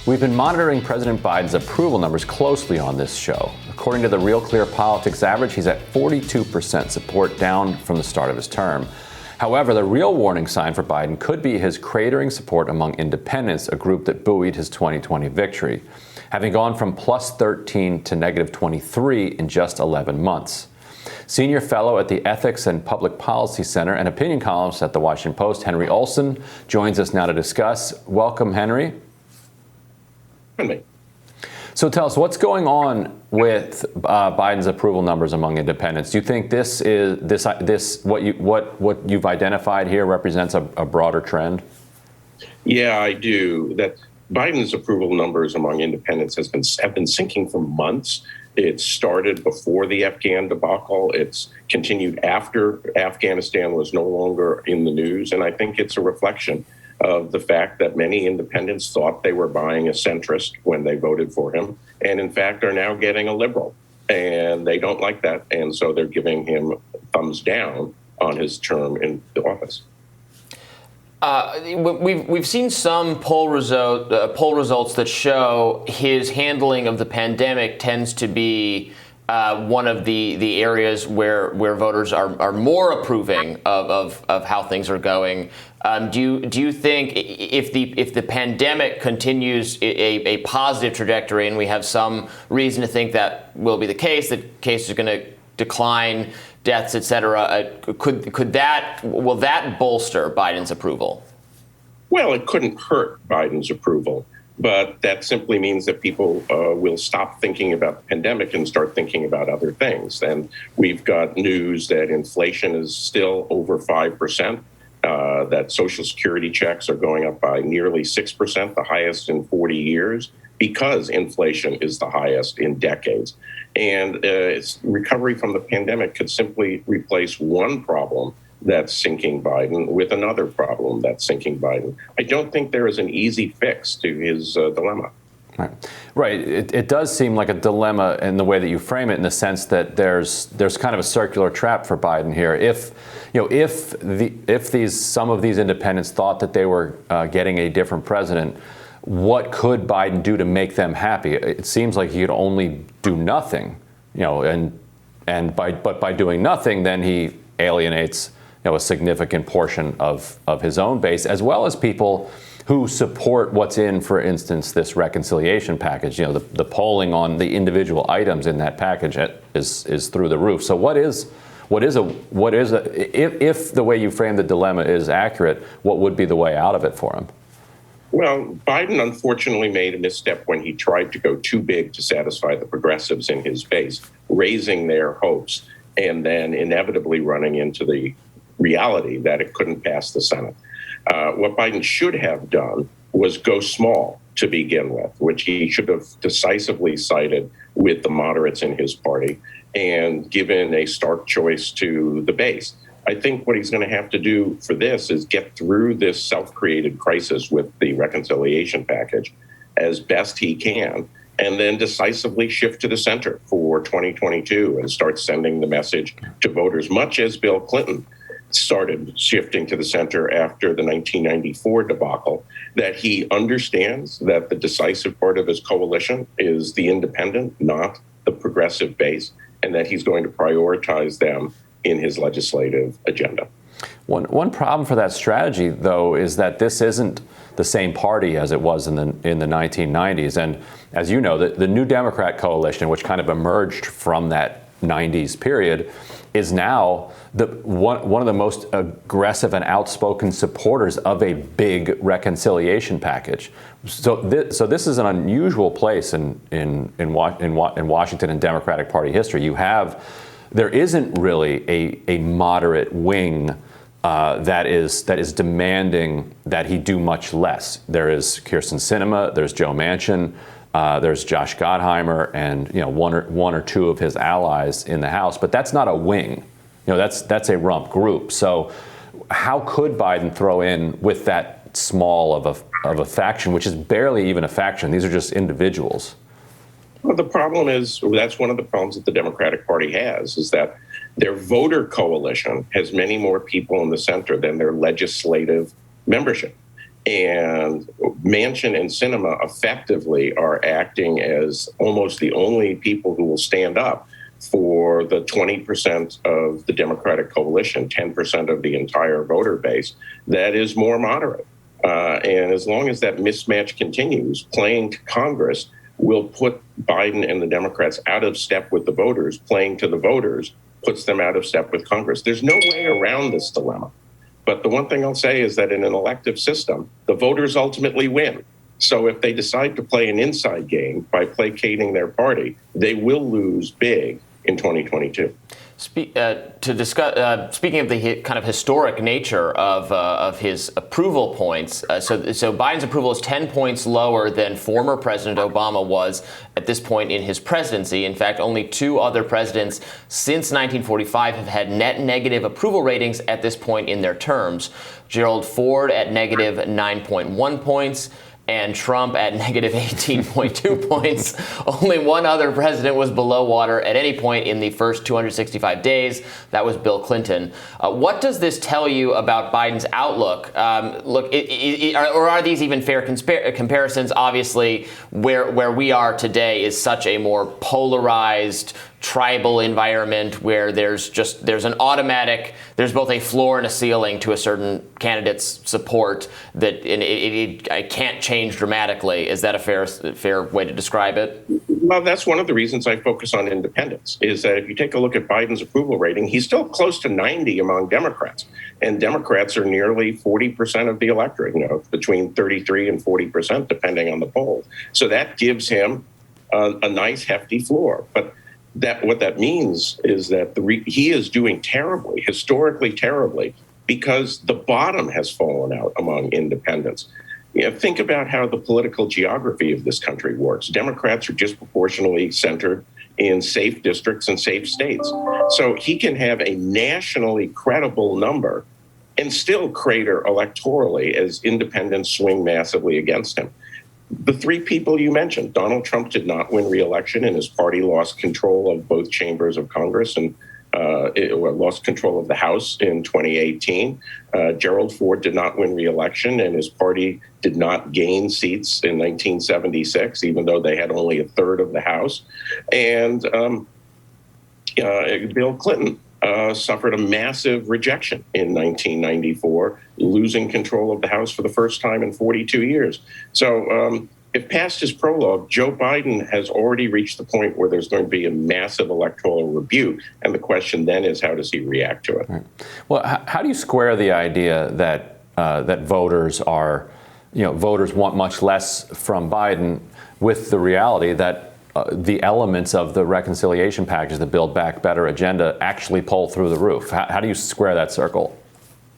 We've been monitoring President Biden's approval numbers closely on this show. According to the Real Clear Politics average, he's at 42% support, down from the start of his term. However, the real warning sign for Biden could be his cratering support among independents, a group that buoyed his 2020 victory, having gone from plus 13 to negative 23 in just 11 months. Senior fellow at the Ethics and Public Policy Center and opinion columnist at the Washington Post, Henry Olsen, joins us now to discuss. Welcome, Henry. So tell us, what's going on with Biden's approval numbers among independents? Do you think what you've identified here represents a broader trend? Yeah, I do. That Biden's approval numbers among independents have been sinking for months. It started before the Afghan debacle. It's continued after Afghanistan was no longer in the news. And I think it's a reflection of the fact that many independents thought they were buying a centrist when they voted for him, and in fact are now getting a liberal. And they don't like that. And so they're giving him thumbs down on his term in the office. We've seen some poll results that show his handling of the pandemic tends to be one of the areas where voters are more approving of how things are going. Do you think if the pandemic continues a positive trajectory, and we have some reason to think that will be the case, that cases are going to decline, deaths, et cetera, will that bolster Biden's approval? Well, it couldn't hurt Biden's approval, but that simply means that people will stop thinking about the pandemic and start thinking about other things. And we've got news that inflation is still over 5%, that Social Security checks are going up by nearly 6%, the highest in 40 years, because inflation is the highest in decades. And recovery from the pandemic could simply replace one problem that's sinking Biden with another problem that's sinking Biden. I don't think there is an easy fix to his dilemma. Right. It does seem like a dilemma in the way that you frame it, in the sense that there's kind of a circular trap for Biden here. If some of these independents thought that they were getting a different president, what could Biden do to make them happy? It seems like he could only do nothing, but by doing nothing, then he alienates a significant portion of his own base, as well as people who support what's in, for instance, this reconciliation package. The polling on the individual items in that package is through the roof. So if the way you frame the dilemma is accurate, what would be the way out of it for him? Well, Biden unfortunately made a misstep when he tried to go too big to satisfy the progressives in his base, raising their hopes, and then inevitably running into the reality that it couldn't pass the Senate. What Biden should have done was go small to begin with, which he should have decisively sided with the moderates in his party and given a stark choice to the base. I think what he's going to have to do for this is get through this self-created crisis with the reconciliation package as best he can, and then decisively shift to the center for 2022 and start sending the message to voters, much as Bill Clinton started shifting to the center after the 1994 debacle, that he understands that the decisive part of his coalition is the independent, not the progressive base, and that he's going to prioritize them in his legislative agenda. One problem for that strategy, though, is that this isn't the same party as it was in the 1990s. And as you know, the New Democrat coalition, which kind of emerged from that 90s period, is now one of the most aggressive and outspoken supporters of a big reconciliation package. So this is an unusual place in Washington and Democratic Party history. There isn't really a moderate wing that is demanding that he do much less. There is Kyrsten Sinema, there's Joe Manchin, there's Josh Gottheimer, and one or two of his allies in the House. But that's not a wing. That's a rump group. So how could Biden throw in with that small of a faction, which is barely even a faction? These are just individuals. Well, the problem is, that's one of the problems that the Democratic Party has, is that their voter coalition has many more people in the center than their legislative membership. And Manchin and Sinema effectively are acting as almost the only people who will stand up for the 20% of the Democratic coalition, 10% of the entire voter base, that is more moderate. And as long as that mismatch continues, playing to Congress will put Biden and the Democrats out of step with the voters. Playing to the voters puts them out of step with Congress. There's no way around this dilemma. But the one thing I'll say is that in an elective system, the voters ultimately win. So if they decide to play an inside game by placating their party, they will lose big in 2022. Speaking of the kind of historic nature of his approval points, so Biden's approval is 10 points lower than former President Obama was at this point in his presidency. In fact, only two other presidents since 1945 have had net negative approval ratings at this point in their terms. Gerald Ford at negative 9.1 points. And Trump at negative 18.2 points. Only one other president was below water at any point in the first 265 days. That was Bill Clinton. What does this tell you about Biden's outlook? Or are these even fair comparisons? Obviously, where we are today is such a more polarized, tribal environment where there's both a floor and a ceiling to a certain candidate's support that it can't change dramatically. Is that a fair way to describe it? Well, that's one of the reasons I focus on independents, is that if you take a look at Biden's approval rating, he's still close to 90 among Democrats. And Democrats are nearly 40% of the electorate, between 33 and 40%, depending on the poll. So that gives him a nice, hefty floor. But what that means is that he is doing terribly, historically terribly, because the bottom has fallen out among independents. Think about how the political geography of this country works. Democrats are disproportionately centered in safe districts and safe states. So he can have a nationally credible number and still crater electorally as independents swing massively against him. The three people you mentioned, Donald Trump did not win re-election, and his party lost control of both chambers of Congress and lost control of the House in 2018. Gerald Ford did not win re-election, and his party did not gain seats in 1976, even though they had only a third of the House. And Bill Clinton suffered a massive rejection in 1994, losing control of the House for the first time in 42 years. So if past his prologue, Joe Biden has already reached the point where there's going to be a massive electoral rebuke. And the question then is, how does he react to it? Right. Well, how do you square the idea that voters want much less from Biden with the reality that the elements of the reconciliation package, the Build Back Better agenda, actually pull through the roof? How do you square that circle?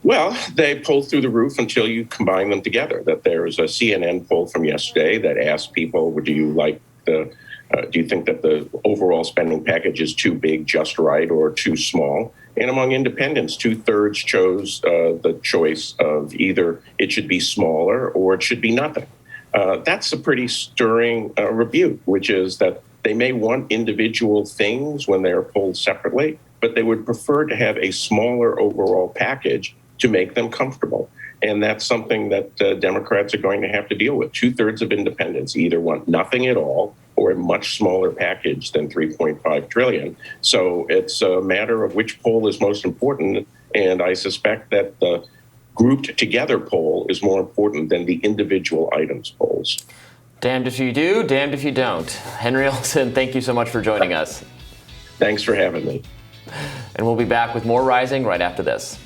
Well, they pull through the roof until you combine them together. That there's a CNN poll from yesterday that asked people, do you think that the overall spending package is too big, just right, or too small? And among independents, 2/3 chose the choice of either it should be smaller or it should be nothing. That's a pretty stirring rebuke, which is that they may want individual things when they are polled separately, but they would prefer to have a smaller overall package to make them comfortable. And that's something that Democrats are going to have to deal with. 2/3 of independents either want nothing at all or a much smaller package than $3.5 trillion. So it's a matter of which poll is most important. And I suspect that the grouped together poll is more important than the individual items polls. Damned if you do, damned if you don't. Henry Olsen, thank you so much for joining us. Thanks for having me. And we'll be back with more Rising right after this.